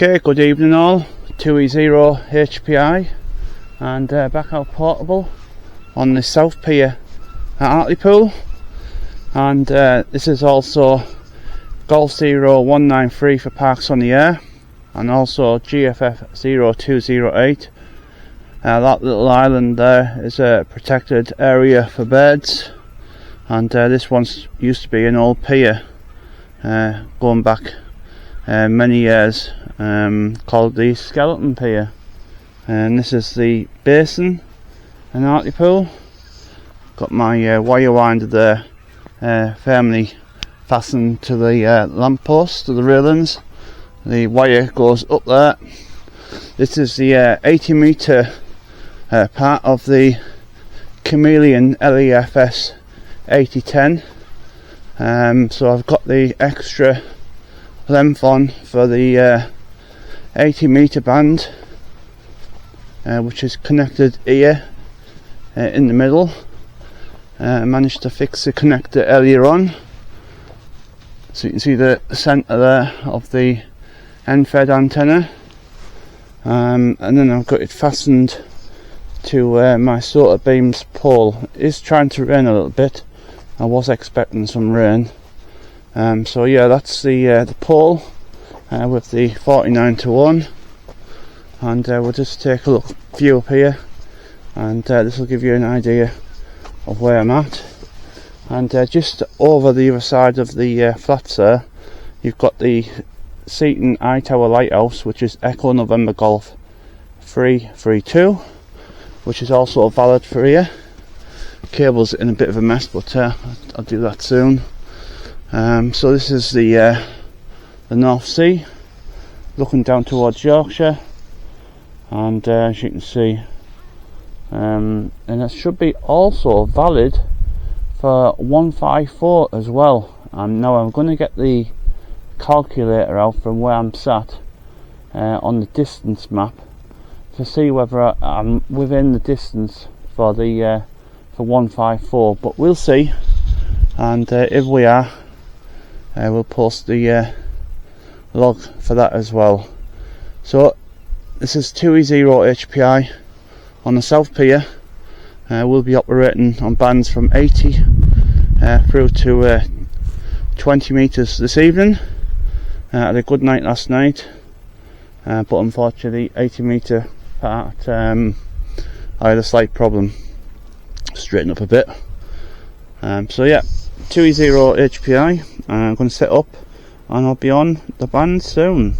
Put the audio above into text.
Okay, good evening all, 2E0 HPI and back out Portable on the South Pier at Hartlepool, and this is also Golf 0193 for Parks on the Air, and also GFF 0208. That little island there is a protected area for birds, and this once used to be an old pier going back many years, called the Skeleton Pier. And this is the basin in Hartlepool. Got my wire winder there firmly fastened to the lamppost, to the railings. The wire goes up there. This is the 80 metre part of the Chameleon LEFS 8010. So I've got the extra length on for the 80 metre band, which is connected here in the middle. I managed to fix the connector earlier on, so you can see the centre there of the end-fed antenna, and then I've got it fastened to my solar beams pole. It is trying to rain a little bit. I was expecting some rain. So yeah, that's the pole with the 49:1, and we'll just take a view up here, and this will give you an idea of where I'm at. And just over the other side of the flats there, you've got the Seaton Eye Tower Lighthouse, which is Echo November Golf 332, which is also valid for here. Cable's in a bit of a mess, but I'll do that soon. So this is the North Sea, looking down towards Yorkshire, and as you can see, and it should be also valid for 154 as well. Now I'm going to get the calculator out from where I'm sat on the distance map to see whether I'm within the distance for the for 154, but we'll see. And if we are, we'll post the log for that as well. So this is 2E0 HPI on the South Pier. We'll be operating on bands from 80 through to 20 metres this evening. I had a good night last night, but unfortunately 80 metre part I had a slight problem. Straighten up a bit. So yeah, 2E0 HPI, I'm going to set up and I'll be on the band soon.